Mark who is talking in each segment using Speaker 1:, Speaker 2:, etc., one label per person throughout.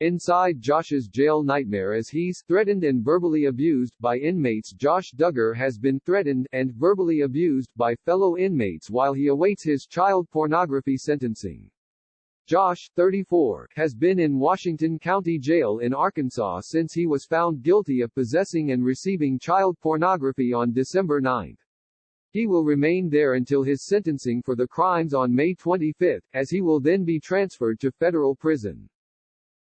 Speaker 1: Inside Josh's jail nightmare as he's threatened and verbally abused by inmates. Josh Duggar has been threatened and verbally abused by fellow inmates while he awaits his child pornography sentencing. Josh, 34, has been in Washington County Jail in Arkansas since he was found guilty of possessing and receiving child pornography on December 9. He will remain there until his sentencing for the crimes on May 25, as he will then be transferred to federal prison.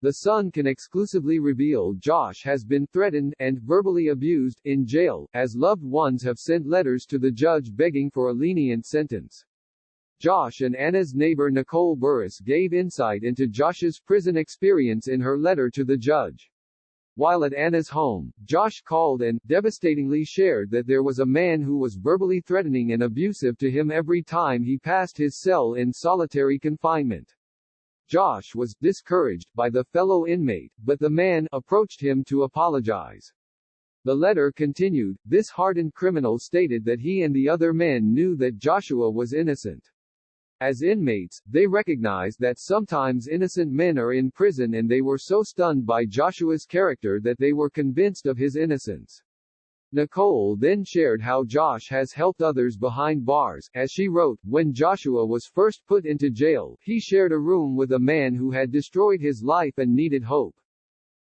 Speaker 1: The Sun can exclusively reveal Josh has been threatened and verbally abused in jail, as loved ones have sent letters to the judge begging for a lenient sentence. Josh and Anna's neighbor Nicole Burris gave insight into Josh's prison experience in her letter to the judge. While at Anna's home, Josh called and, devastatingly shared that there was a man who was verbally threatening and abusive to him every time he passed his cell in solitary confinement. Josh was discouraged by the fellow inmate, but the man approached him to apologize. The letter continued, this hardened criminal stated that he and the other men knew that Joshua was innocent. As inmates, they recognized that sometimes innocent men are in prison and they were so stunned by Joshua's character that they were convinced of his innocence. Nicole then shared how Josh has helped others behind bars. As she wrote, when Joshua was first put into jail, he shared a room with a man who had destroyed his life and needed hope.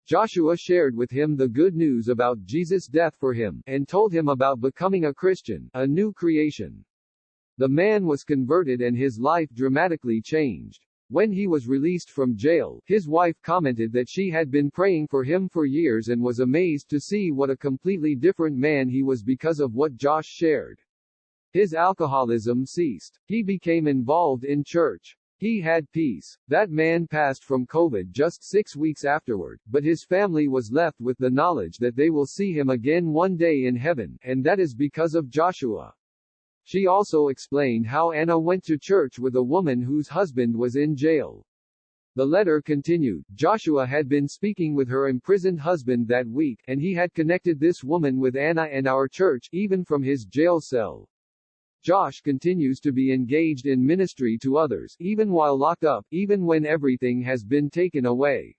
Speaker 1: Joshua shared with him the good news about Jesus' death for him, and told him about becoming a Christian, a new creation. The man was converted and his life dramatically changed. When he was released from jail, his wife commented that she had been praying for him for years and was amazed to see what a completely different man he was because of what Josh shared. His alcoholism ceased. He became involved in church. He had peace. That man passed from COVID just 6 weeks afterward, but his family was left with the knowledge that they will see him again one day in heaven, and that is because of Joshua. She also explained how Anna went to church with a woman whose husband was in jail. The letter continued, Joshua had been speaking with her imprisoned husband that week, and he had connected this woman with Anna and our church, even from his jail cell. Josh continues to be engaged in ministry to others, even while locked up, even when everything has been taken away.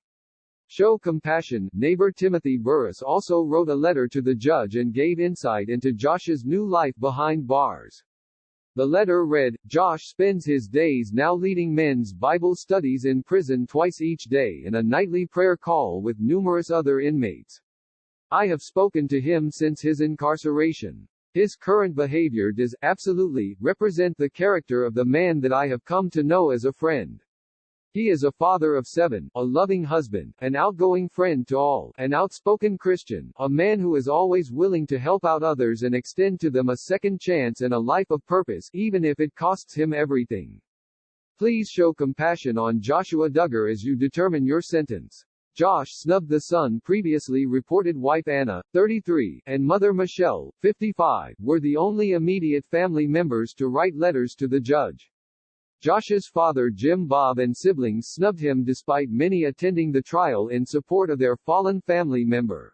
Speaker 1: Show compassion. Neighbor Timothy Burris also wrote a letter to the judge and gave insight into Josh's new life behind bars. The letter read, Josh spends his days now leading men's Bible studies in prison twice each day and a nightly prayer call with numerous other inmates. I have spoken to him since his incarceration. His current behavior does absolutely represent the character of the man that I have come to know as a friend. He is a father of 7, a loving husband, an outgoing friend to all, an outspoken Christian, a man who is always willing to help out others and extend to them a second chance and a life of purpose, even if it costs him everything. Please show compassion on Joshua Duggar as you determine your sentence. Josh Snub. The Sun previously reported wife Anna, 33, and mother Michelle, 55, were the only immediate family members to write letters to the judge. Josh's father Jim Bob and siblings snubbed him despite many attending the trial in support of their fallen family member.